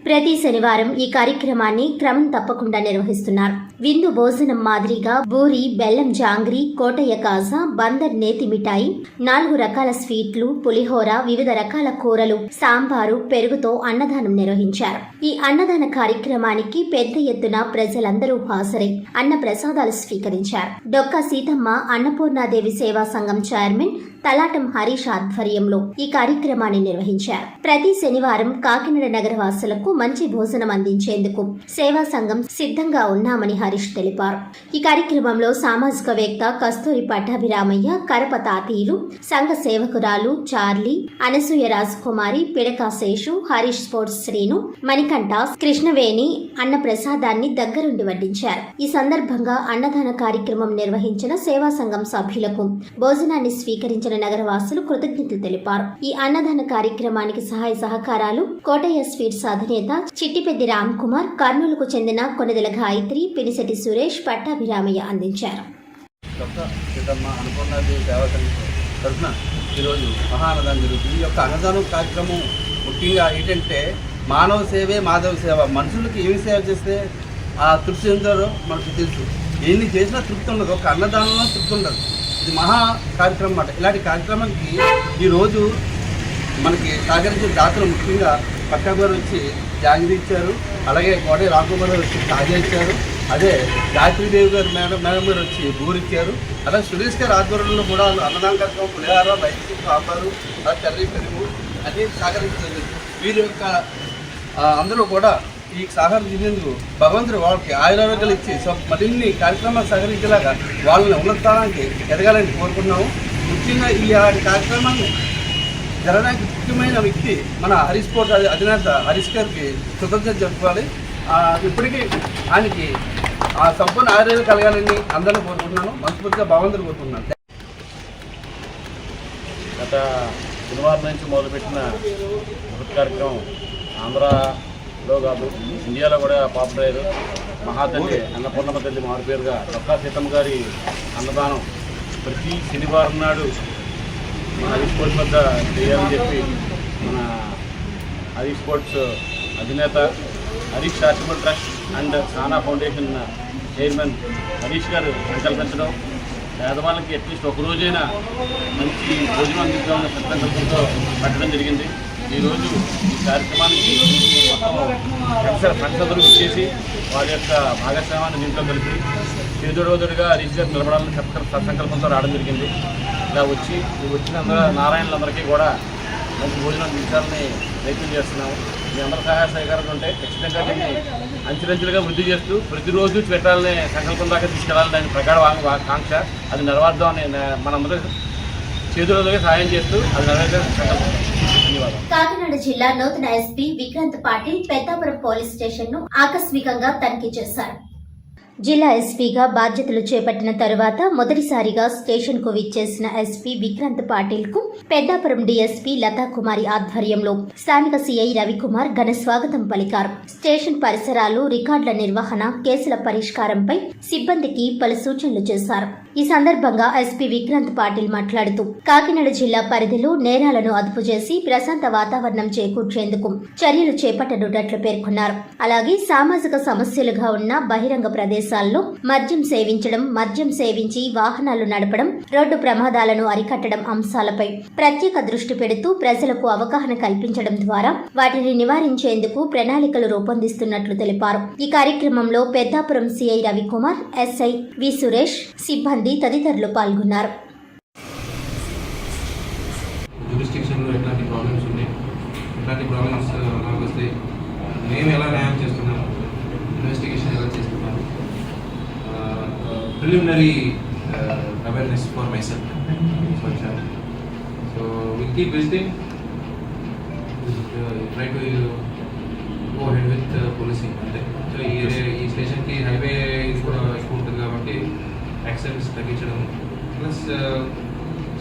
ప్రతి శనివారం ఈ కార్యక్రమాన్ని క్రమం తప్పకుండా నిర్వహిస్తున్నారు. విందు భోజనం మాదిరిగా బూరి, బెల్లం జాంగ్రీ, కోటయ్య కాజా, బందర్ నేతి మిఠాయి, 4 రకాల స్వీట్లు, పులిహోర, వివిధ రకాల కూరలు, సాంబారు, పెరుగుతో అన్నదానం నిర్వహించారు. ఈ అన్నదాన కార్యక్రమానికి పెద్ద ఎత్తున ప్రజలందరూ హాజరై అన్న ప్రసాదాలు స్వీకరించారు. డొక్క సీతమ్మ అన్నపూర్ణాదేవి సేవా సంఘం చైర్మన్ తలాటం హరీష్ ఆధ్వర్యంలో ఈ కార్యక్రమాన్ని నిర్వహించారు. ప్రతి శనివారం కాకినాడ నగర వాసులకు మంచి భోజనం అందించేందుకు సేవా సంఘం సిద్ధంగా ఉన్నామని హరీష్ తెలిపారు. ఈ కార్యక్రమంలో సామాజికవేత్త కస్తూరి పట్టాభిరామయ్య, కరప తాతీయులు, సంఘ సేవకురాలు చార్లీ, అనసూయ రాజకుమారి, పిడకా శేషు, హరీష్ స్పోర్ట్స్ శ్రీను, మణికంఠ, కృష్ణవేణి అన్న ప్రసాదాన్ని దగ్గరుండి వడ్డించారు. ఈ సందర్భంగా అన్నదాన కార్యక్రమం నిర్వహించిన సేవా సంఘం సభ్యులకు భోజనాన్ని స్వీకరించిన నగరవాసులు కృతజ్ఞతలు తెలిపారు. ఈ అన్నదాన కార్యక్రమానికి సహాయ సహకారాలు కోటయ్య స్వీట్స్ అధినేత చిట్టిపెద్ది రామ్ కుమార్, కర్నూలుకు చెందిన కొనెదల గాయత్రి, పినిశెట్టి సురేష్, పట్టాభిరామయ్య అందించారు. తరఫున ఈరోజు మహాన్నదానం జరుగుతుంది. ఈ యొక్క అన్నదానం కార్యక్రమం ముఖ్యంగా ఏంటంటే మానవ సేవే మాధవ సేవ. మనుషులకి ఏమి సేవ చేస్తే ఆ తృప్తి ఉందో మనకు తెలుసు. ఎన్ని చేసినా తృప్తి ఉండదు, ఒక అన్నదానంలో తృప్తి ఉండదు. ఇది మహా కార్యక్రమం అన్నమాట. ఇలాంటి కార్యక్రమానికి ఈరోజు మనకి సహకరించిన దాతలు ముఖ్యంగా పక్కా గారు వచ్చి జాంగిరీ ఇచ్చారు, అలాగే కోటయ్య రామకుమార్ గారు వచ్చి తాజా ఇచ్చారు, అదే గాయత్రీదేవి గారు మేడం గారు వచ్చి బూరిచ్చారు, అలాగే సురేష్ గారి ఆధ్వర్యంలో కూడా అన్నదాన కార్యక్రమం పులిహార, రైతు, సాంబారు, కర్రీ, పెరుగు అన్ని సహకరించారు. వీరి యొక్క అందరూ కూడా ఈ సహకరించేందుకు భగవంతుడు వాళ్ళకి ఆయురారోగ్యాలు ఇచ్చి మరిన్ని కార్యక్రమాలు సహకరించేలాగా వాళ్ళని ఉన్నతానికి ఎదగాలని కోరుకున్నాము. ముఖ్యంగా ఈ కార్యక్రమాన్ని జరగడానికి ముఖ్యమైన వ్యక్తి మన హరీష్ స్పోర్ట్స్ అధినేత హరీష్ గారికి కృతజ్ఞత చెప్పుకోవాలి. ఇప్పటికీ ఆయనకి ఆ సంపూర్ణ ఆరోగ్యం కలగాలని అందరినీ కోరుకుంటున్నాను, మనస్ఫూర్తిగా భగవంతుడు కోరుకుంటున్నాను. గత శనివారం నుంచి మొదలుపెట్టిన బృహత్ కార్యక్రమం ఆంధ్రాలో కాదు ఇండియాలో కూడా పాపులర్ అయ్యారు. మహాతల్లి అన్నపూర్ణమ్మ తల్లి మారు పేరుగా డొక్కా సీతమ్మ గారి అన్నదానం ప్రతి శనివారం నాడు మన హరీష్ స్పోర్ట్స్ వద్ద చేయాలని చెప్పి మన హరీష్ స్పోర్ట్స్ అధినేత, హరీష్ చారిటబుల్ ట్రస్ట్ అండ్ సానా ఫౌండేషన్ చైర్మన్ హరీష్ గారు సంకల్పించడం, పేదవాళ్ళకి అట్లీస్ట్ ఒక రోజైనా మంచి భోజనం అందించాలని సంకల్పంతో పెట్టడం జరిగింది. ఈరోజు ఈ కార్యక్రమానికి మొత్తం ఫ్రెండ్స్ అందరూ ఇచ్చేసి వారి యొక్క భాగస్వామ్యాన్ని దీంట్లో కలిపి చేదోడోదుడిగా హరీష్ గారు నిలబడాలని సంకల్పంతో రావడం జరిగింది. ఇలా వచ్చిన నారాయణలందరికీ కూడా మంచి భోజనం అందించాలని ప్రయత్నం చేస్తున్నాము. మీ అందరి సహాయ సహకారం ఉంటే ఖచ్చితంగా దీన్ని అంచెలంచెలుగా వృద్ధి చేస్తూ ప్రతిరోజు పెట్టాలని సంకల్పం దాకా తీసుకెళ్లాలని దాని ప్రకార కాంక్ష. అది నెరవేర్దామని మనందరూ చేతులతో సహాయం చేస్తూ అది నెరవేర్చాలని సంకల్పం. ధన్యవాదాలు. కాకినాడ జిల్లా నూతన SP Vikrant Patil Peddapuram police station ను ఆకస్మికంగా తనిఖీ చేశారు. జిల్లా ఎస్పీగా బాధ్యతలు చేపట్టిన తరువాత మొదటిసారిగా స్టేషన్ కు విచ్చేసిన ఎస్పీ విక్రాంత్ పాటిల్ కు పెద్దాపురం డీఎస్పీ లతాకుమారి ఆధ్వర్యంలో స్థానిక సిఐ రవికుమార్ ఘన స్వాగతం పలికారు. స్టేషన్ పరిసరాలు, రికార్డుల నిర్వహణ, కేసుల పరిష్కారంపై సిబ్బందికి పలు సూచనలు చేశారు. ఈ సందర్భంగా ఎస్పీ విక్రాంత్ పాటిల్ మాట్లాడుతూ కాకినాడ జిల్లా పరిధిలో నేరాలను అదుపు చేసి ప్రశాంత వాతావరణం చేకూర్చేందుకు చర్యలు చేపట్టనున్నట్లు పేర్కొన్నారు. అలాగే సామాజిక సమస్యలుగా ఉన్న బహిరంగ ప్రదేశాలు ప్రదేశాల్లో మద్యం సేవించడం, మద్యం సేవించి వాహనాలు నడపడం, రోడ్డు ప్రమాదాలను అరికట్టడం అంశాలపై ప్రత్యేక దృష్టి పెడుతూ ప్రజలకు అవగాహన కల్పించడం ద్వారా వాటిని నివారించేందుకు ప్రణాళికలు రూపొందిస్తున్నట్లు తెలిపారు. ఈ కార్యక్రమంలో పెద్దాపురం సిఐ రవికుమార్, ఎస్ఐ వి సురేష్, సిబ్బంది తదితరులు పాల్గొన్నారు. జ్యూరిస్డిక్షన్లో ఎట్లాంటి ప్రాబ్లమ్స్ ఉన్నాయి, ఎట్లాంటి ప్రాబ్లమ్స్ మాకు వస్తే మేము ఎలా న్యాయం చేస్తున్నాము, ఇన్వెస్టిగేషన్ ఎలా చేస్తున్నాము, preliminary awareness for myself వచ్చాను. So we keep visiting, try to go ahead with policing అంటే. సో ఈ స్టేషన్కి హైవే కూడా ఎక్కువ ఉంటుంది కాబట్టి యాక్సిడెంట్స్ తగ్గించడం, ప్లస్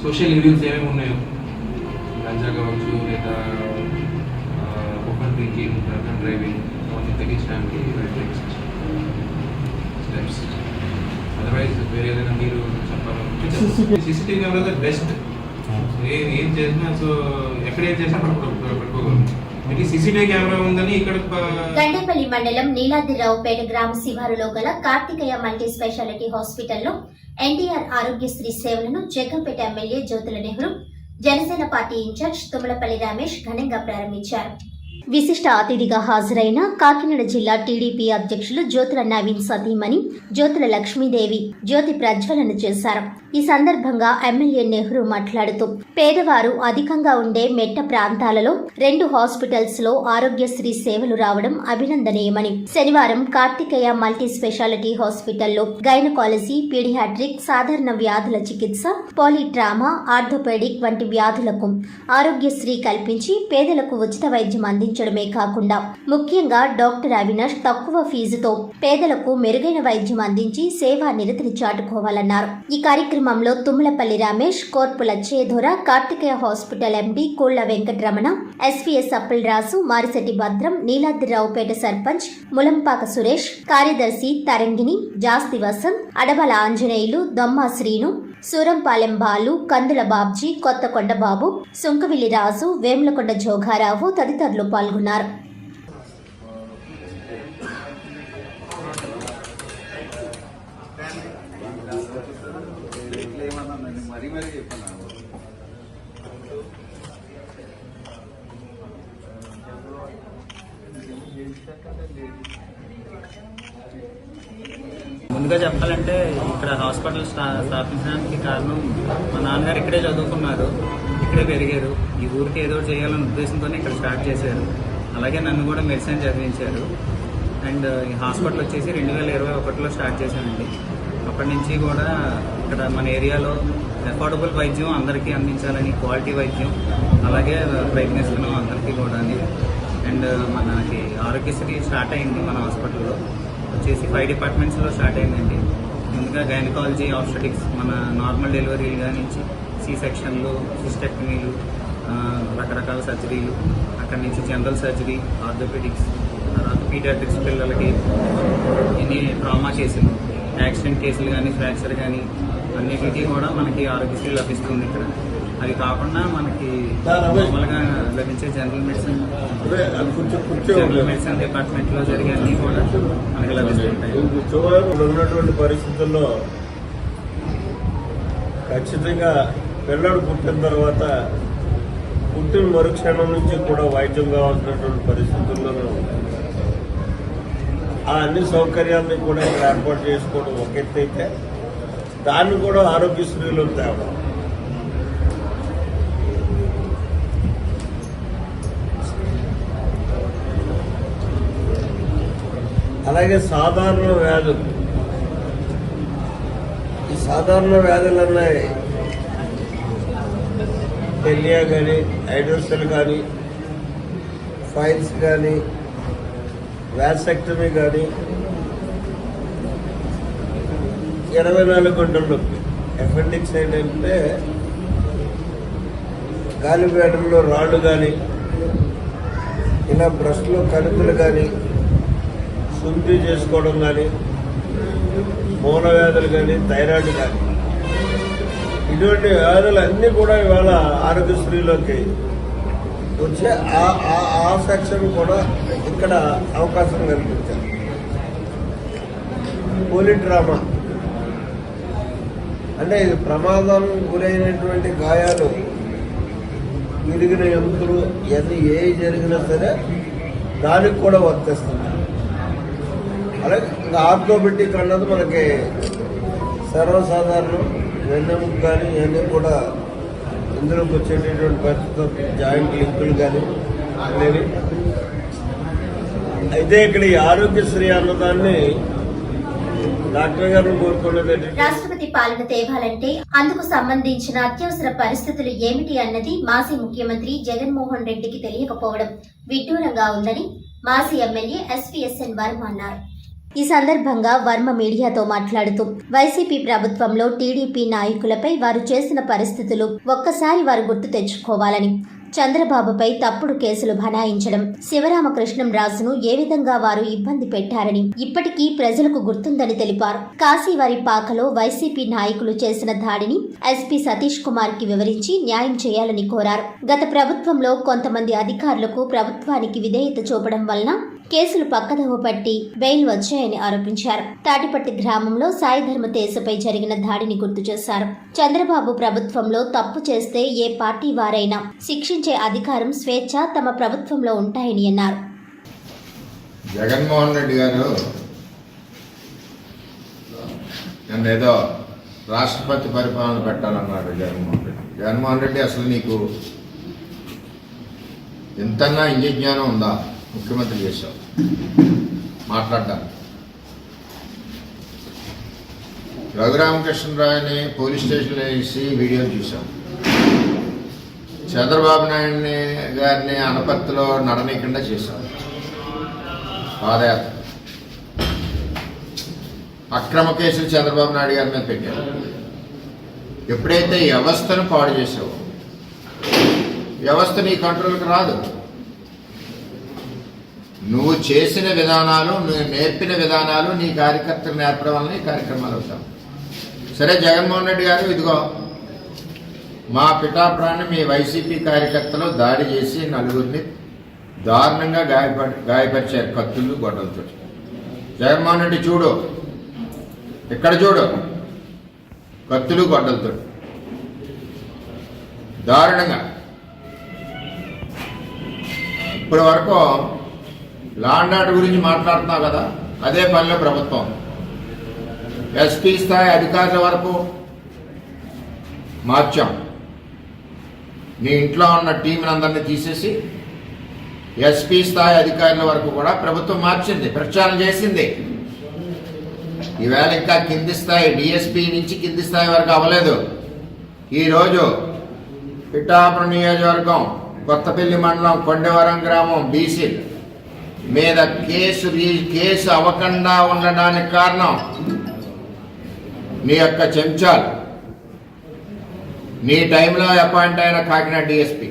సోషల్ ఈవెంట్స్ ఏమేమి ఉన్నాయో గంజా కావచ్చు లేదా ఓపెన్ డ్రింకింగ్, డ్రంక్ డ్రైవింగ్ అవన్నీ తగ్గించడానికి స్టెప్స్. అదర్వైజ్ వేరే ఏదైనా మీరు చెప్పాలి. CCTV camera best. ఏం చేసినా సో ఎక్కడేం చేసినా పట్టుకోగలం. సీసీటీవీ కెమెరా ఉందని ఇక్కడ గండేపల్లి మండలం నీలాద్రిరావుపేట గ్రామ శివారులో గల కార్తికేయ మల్టీ స్పెషాలిటీ హాస్పిటల్లో ఎన్టీఆర్ ఆరోగ్యశ్రీ సేవలను Jaggampeta MLA Jyothula Nehru, Janasena party incharge Thummalapalli Ramesh ఘనంగా ప్రారంభించారు. విశిష్ట అతిథిగా హాజరైన కాకినాడ జిల్లా టీడీపీ అధ్యక్షులు జ్యోతుల నవీన్ సతీమణి జ్యోతుల లక్ష్మీదేవి జ్యోతి ప్రజ్వలన చేశారు. ఈ సందర్భంగా ఎమ్మెల్యే నెహ్రూ మాట్లాడుతూ పేదవారు అధికంగా ఉండే మెట్ట ప్రాంతాలలో 2 హాస్పిటల్స్ లో ఆరోగ్యశ్రీ సేవలు రావడం అభినందనీయమని, శనివారం కార్తికేయ మల్టీ స్పెషాలిటీ హాస్పిటల్లో గైనకాలజీ, పీడియాట్రిక్, సాధారణ వ్యాధుల చికిత్స, పాలిట్రామా, ఆర్థోపెడిక్ వంటి వ్యాధులకు ఆరోగ్యశ్రీ కల్పించి పేదలకు ఉచిత వైద్యం అందించడమే కాకుండా ముఖ్యంగా డాక్టర్ అవినాష్ తక్కువ ఫీజుతో పేదలకు మెరుగైన వైద్యం అందించి సేవా నిరతిని చాటుకోవాలన్నారు. ఈ కార్యక్రమంలో తుమ్మలపల్లి రమేష్, కోర్పుల చేదోర, కార్తికేయ హాస్పిటల్ ఎండీ కోళ్ల వెంకటరమణ, ఎస్వీఎస్ అప్పలరాజు, మారిశెట్టి భద్రం, నీలాద్రిరావుపేట సర్పంచ్ ములంపాక సురేష్, కార్యదర్శి తరంగిణి, జాస్తి వసంత్, అడవల ఆంజనేయులు, దొమ్మా శ్రీను, సూరంపాలెం బాలు, కందుల బాబ్జీ, కొత్తకొండ బాబు, సుంకవిల్లి రాజు, వేములకొండ జోగారావు తదితరులు పాల్గొన్నారు. ముందుగా చెప్పాలంటే ఇక్కడ హాస్పిటల్ స్థాపించడానికి కారణం మా నాన్నగారు ఇక్కడే చదువుకున్నారు, ఇక్కడే పెరిగారు. ఈ ఊరికి ఏదో చేయాలనే ఉద్దేశంతోనే ఇక్కడ స్టార్ట్ చేశారు. అలాగే నన్ను కూడా మెడిసిన్ చదివించారు. అండ్ ఈ హాస్పిటల్ వచ్చేసి 2021లో స్టార్ట్ చేశానండి. అప్పటి నుంచి కూడా ఇక్కడ మన ఏరియాలో అఫోర్డబుల్ వైద్యం అందరికీ అందించాలని, క్వాలిటీ వైద్యం అలాగే ప్రయత్నిస్తున్నాం అందరికీ కూడా. అండ్ మనకి ఆరోగ్యశ్రీ స్టార్ట్ అయింది మన హాస్పిటల్లో వచ్చేసి 5 డిపార్ట్మెంట్స్లో స్టార్ట్ అయిందండి. ముందుగా గైనకాలజీ, ఆబ్స్టెటిక్స్, మన నార్మల్ డెలివరీలు కానీ సి సెక్షన్లు, సిస్టెక్టమీలు, రకరకాల సర్జరీలు, అక్కడి నుంచి జనరల్ సర్జరీ, ఆర్థోపెడిక్స్, తర్వాత పీడియాట్రిక్స్ పిల్లలకి ఎన్ని ట్రామా కేసులు, యాక్సిడెంట్ కేసులు కానీ, ఫ్రాక్చర్ కానీ అన్నిటికీ కూడా మనకి ఆరోగ్యశ్రీ లభిస్తుంది ఇక్కడ. అవి కాకుండా మనకి మామూలుగా లభించే జనరల్ మెడిసిన్ డిపార్ట్మెంట్లో జరిగే అన్నీ కూడా మనకి లభిస్తుంటాయి. ఉన్నటువంటి పరిస్థితుల్లో ఖచ్చితంగా పిల్లడు పుట్టిన తర్వాత పుట్టిన మరుక్షణం నుంచి కూడా వైద్యం కావాల్సినటువంటి పరిస్థితుల్లో ఆ అన్ని సౌకర్యాలని కూడా ఇక్కడ ఏర్పాటు చేసుకోవడం ఒక ఎత్తు అయితే, దాన్ని కూడా ఆరోగ్యశ్రీలో తేవడం. అలాగే సాధారణ వ్యాధులు, ఈ సాధారణ వ్యాధులన్నాయి టెలియా కానీ, హైడ్రోసెల్ కానీ, ఫైల్స్ కానీ, వ్యాసెక్టమీ కానీ, 24 గంటల నొప్పి. అపెండిక్స్ ఏంటంటే గాలిపేటల్లో రాళ్ళు కానీ, ఇలా బ్రష్లో కణుకులు కానీ, శుద్ధి చేసుకోవడం కానీ, మూల వ్యాధులు కానీ, థైరాయిడ్ కానీ, ఇటువంటి వ్యాధులన్నీ కూడా ఇవాళ ఆరోగ్యశ్రీలోకి వచ్చే ఆ సెక్షన్ కూడా ఇక్కడ అవకాశం కల్పించారు. పోలీస్ డ్రామా అంటే ఇది ప్రమాదం గురైనటువంటి గాయాలు, విరిగిన ఎముకలు ఇవన్నీ ఏ జరిగినా సరే దానికి కూడా వర్తిస్తుంది. అలాగే ఇంకా ఆర్థోపెడిక్ అన్నది మనకి సర్వసాధారణం. వెన్నెముక కానీ ఇవన్నీ కూడా ఇందులోకి వచ్చేటటువంటి పరిస్థితి, జాయింట్ లింకులు కానీ అనేవి. అయితే ఇక్కడ ఈ ఆరోగ్యశ్రీ అన్నదాన్ని డాక్టర్ గారు కోరుకున్నది రాష్ట్రపతి పాలన తేవాలంటే అందుకు సంబంధించిన అత్యవసర పరిస్థితులు ఏమిటి అన్నది మాజీ ముఖ్యమంత్రి జగన్మోహన్ రెడ్డికి తెలియకపోవడం విడ్డూరంగా ఉందని మాజీ ఎమ్మెల్యే ఎస్పీఎస్ఎన్ వర్మ అన్నారు. ఈ సందర్భంగా వర్మ మీడియాతో మాట్లాడుతూ వైసీపీ ప్రభుత్వంలో టీడీపీ నాయకులపై వారు చేసిన పరిస్థితులు ఒక్కసారి వారు గుర్తు తెచ్చుకోవాలని, చంద్రబాబుపై తప్పుడు కేసులు బనాయించడం, శివరామకృష్ణంరాజును ఏ విధంగా వారు ఇబ్బంది పెట్టారని ఇప్పటికీ ప్రజలకు గుర్తుందని తెలిపారు. కాశీవారి పాకలో వైసీపీ నాయకులు చేసిన దాడిని ఎస్పీ సతీష్ కుమార్ కి వివరించి న్యాయం చేయాలని కోరారు. గత ప్రభుత్వంలో కొంతమంది అధికారులకు ప్రభుత్వానికి విధేయత చూపడం వలన కేసులు పక్కదోవ పట్టి బెయిల్ వచ్చాయని ఆరోపించారు. తాటిపట్టి గ్రామంలో సాయి ధర్మతేజపై జరిగిన దాడిని గుర్తు చేశారు. చంద్రబాబు ప్రభుత్వంలో తప్పు చేస్తే ఏ పార్టీ వారైనా శిక్షించే అధికారం, స్వేచ్ఛ తమ ప్రభుత్వంలో ఉంటాయని అన్నారు. జగన్మోహన్ రెడ్డి గారు నన్నేదో రాష్ట్రపతి పరిపాలన పెట్టాలన్నాడు. జగన్మోహన్ రెడ్డి అసలు నీకు ఎంతన్నా ఇంజజ్ఞానం ఉందా? ముఖ్యమంత్రి చేశావు మాట్లాడడానికి. రఘురామకృష్ణరావుని పోలీస్ స్టేషన్లో వేసి వీడియో చూసాం. చంద్రబాబు నాయుడిని గారిని అనపర్తిలో నడనీయకుండా చేశాం. పాదయాత్ర అక్రమ కేసులు చంద్రబాబు నాయుడు గారి మీద పెట్టారు. ఎప్పుడైతే వ్యవస్థను పాడు చేసావో, వ్యవస్థ నీ కంట్రోల్కి రాదు. నువ్వు చేసిన విధానాలు, నువ్వు నేర్పిన విధానాలు నీ కార్యకర్తలు నేర్పడం వల్ల ఈ కార్యక్రమాలు అవుతాం. సరే జగన్మోహన్ రెడ్డి గారు, ఇదిగో మా పిఠాపురాన్ని మీ వైసీపీ కార్యకర్తలు దాడి చేసి నలుగురిని దారుణంగా గాయపరిచారు కత్తులు, గొడ్డలతో. జగన్మోహన్ రెడ్డి చూడు, ఇక్కడ చూడు, కత్తులు, గొడ్డలతో దారుణంగా. ఇప్పటి వరకు లా అండ్ ఆర్డర్ గురించి మాట్లాడుతున్నావు కదా, అదే పనిలో ప్రభుత్వం. ఎస్పీ స్థాయి అధికారుల వరకు మార్చాం. నీ ఇంట్లో ఉన్న టీంని అందరినీ తీసేసి ఎస్పీ స్థాయి అధికారుల వరకు కూడా ప్రభుత్వం మార్చింది, ప్రక్షాళన చేసింది. ఈవేళ ఇంకా కింది స్థాయి డిఎస్పీ నుంచి కింది స్థాయి వరకు అవ్వలేదు. ఈరోజు పిఠాపురం నియోజకవర్గం కొత్తపల్లి మండలం కొండవరం గ్రామం బీసీ మీద కేసు అవ్వకుండా ఉండడానికి కారణం నీ యొక్క చెంచాలు. నీ టైంలో అపాయింట్ అయిన కాకినాడ డిఎస్పీ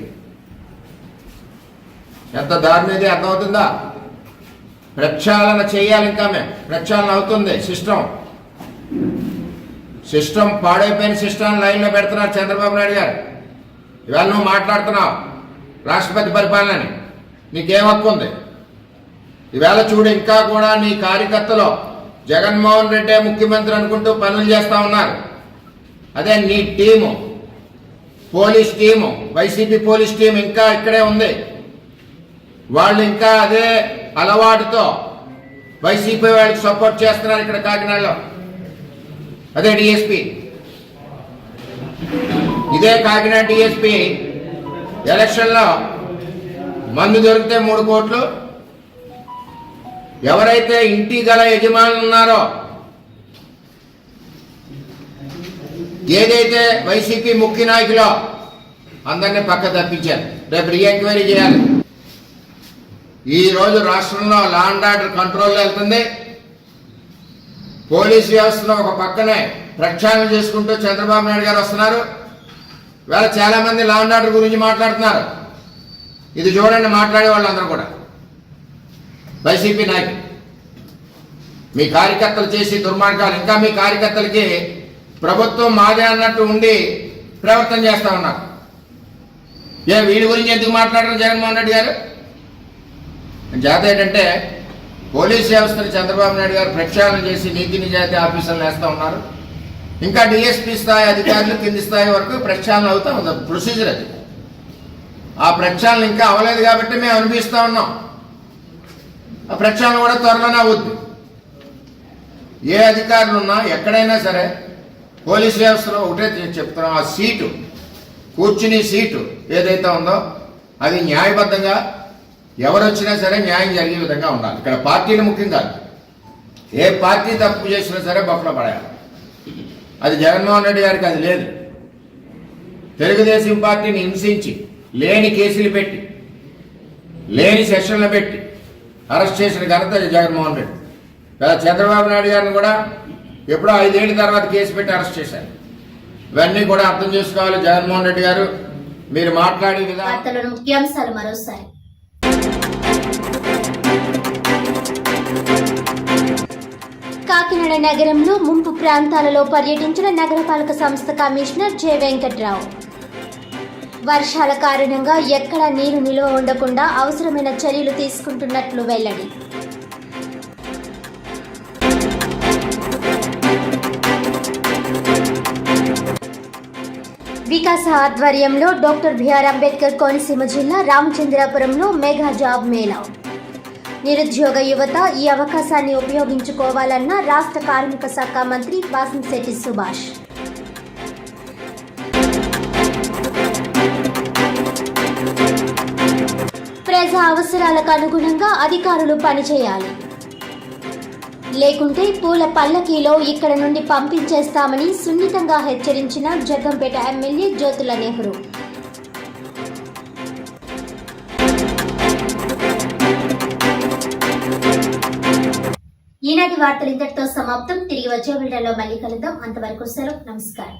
ఎంత దారుణది అర్థమవుతుందా? ప్రక్షాళన చేయాలి. ఇంకా మేము ప్రక్షాళన అవుతుంది. సిస్టమ్ పాడైపోయిన సిస్టమ్ లైన్లో పెడుతున్నారు చంద్రబాబు నాయుడు గారు. ఇవాళ నువ్వు మాట్లాడుతున్నావు రాష్ట్రపతి పరిపాలనని, నీకేం హక్కు ఉంది? ఈవేళ చూడు, ఇంకా కూడా నీ కార్యకర్తలు జగన్మోహన్ రెడ్డి ముఖ్యమంత్రి అనుకుంటూ పనులు చేస్తా ఉన్నారు. అదే నీ team, police team, YCP police team ఇంకా ఇక్కడే ఉంది. వాళ్ళు ఇంకా అదే అలవాటుతో వైసీపీ వాళ్ళకి సపోర్ట్ చేస్తున్నారు ఇక్కడ కాకినాడలో. అదే డిఎస్పీ, ఇదే కాకినాడ డిఎస్పీ ఎలక్షన్లో మందు దొరికితే 3 కోట్లు, ఎవరైతే ఇంటి గల యజమానులు ఉన్నారో, ఏదైతే వైసీపీ ముఖ్య నాయకులో అందరినీ పక్క తప్పించారు. రేపు రీఎంక్వైరీ చేయాలి. ఈ రోజు రాష్ట్రంలో లా అండ్ ఆర్డర్ కంట్రోల్లో వెళ్తుంది. పోలీస్ వ్యవస్థలో ఒక పక్కనే ప్రక్షాళన చేసుకుంటూ చంద్రబాబు నాయుడు గారు వస్తున్నారు. వేళ చాలా మంది లా అండ్ ఆర్డర్ గురించి మాట్లాడుతున్నారు. ఇది చూడండి, మాట్లాడే వాళ్ళందరూ కూడా వైసీపీ నాయకులు. మీ కార్యకర్తలు చేసి దుర్మార్గాలు, ఇంకా మీ కార్యకర్తలకి ప్రభుత్వం మాదే అన్నట్టు ఉండి ప్రవర్తన చేస్తా ఉన్నారు. వీడి గురించి ఎందుకు మాట్లాడారు జగన్మోహన్ రెడ్డి గారు? జాత ఏంటంటే పోలీస్ వ్యవస్థను చంద్రబాబు నాయుడు గారు ప్రక్షాళన చేసి నీతి నిజాయితీ ఆఫీసర్లు వేస్తూ ఉన్నారు. ఇంకా డిఎస్పీ స్థాయి అధికారులు కింది స్థాయి వరకు ప్రక్షాళన అవుతా ఉంది. ప్రొసీజర్ అది. ఆ ప్రక్షాళన ఇంకా అవ్వలేదు కాబట్టి మేము అనిపిస్తూ ఉన్నాం. ఆ ప్రక్షాళన కూడా త్వరలోనే అవుద్ది. ఏ అధికారులు ఉన్నా ఎక్కడైనా సరే పోలీస్ వ్యవస్థలో ఒకటే చెప్తున్నాం, ఆ సీటు కూర్చుని సీటు ఏదైతే ఉందో అది న్యాయబద్ధంగా ఎవరు వచ్చినా సరే న్యాయం జరిగే విధంగా ఉండాలి. ఇక్కడ పార్టీలు ముఖ్యం కాదు. ఏ పార్టీ తప్పు చేసినా సరే బొక్కలో పడేయాలి. అది జగన్మోహన్ రెడ్డి గారికి అది లేదు. తెలుగుదేశం పార్టీని హింసించి లేని కేసులు పెట్టి లేని సెషన్లు పెట్టి అరెస్ట్ చేసిన ఘనత జగన్మోహన్ రెడ్డి. చంద్రబాబు నాయుడు గారిని కూడా ఎప్పుడో 5 ఏళ్ల తర్వాత కేసు పెట్టి అరెస్ట్ చేశారు. ఇవన్నీ కూడా అర్థం చేసుకోవాలి. జగన్మోహన్ రెడ్డి గారు మీరు మాట్లాడే విధానం. ముఖ్యాంశాలు మరోసారి. కాకినాడ నగరంలో ముంపు ప్రాంతాలలో పర్యటించిన నగరపాలక సంస్థ కమిషనర్ జె వెంకట్రావు. వర్షాల కారణంగా ఎక్కడా నీరు నిల్వ ఉండకుండా అవసరమైన చర్యలు తీసుకుంటున్నట్లు వెల్లడి. వికాస ఆధ్వర్యంలో డాక్టర్ బిఆర్ అంబేద్కర్ కోనసీమ జిల్లా రామచంద్రాపురంలో మెగా జాబ్ మేళా. నిరుద్యోగ యువత ఈ అవకాశాన్ని ఉపయోగించుకోవాలన్న రాష్ట్ర కార్మిక శాఖ మంత్రి వాసంశెట్టి సుభాష్. ప్రజా అవసరాలకు అనుగుణంగా అధికారులు పనిచేయాలి, లేకుంటే పూల పల్లకీలో ఇక్కడ నుండి పంపించేస్తామని సున్నితంగా హెచ్చరించిన జగ్గంపేట ఎమ్మెల్యే జ్యోతుల నెహ్రూ. ఈనాటి వార్తలు ఇంతటితో సమాప్తం. తిరిగి వచ్చే వీడియోలో మళ్ళీ కలుద్దాం. అంతవరకు సెలవు. నమస్కారం.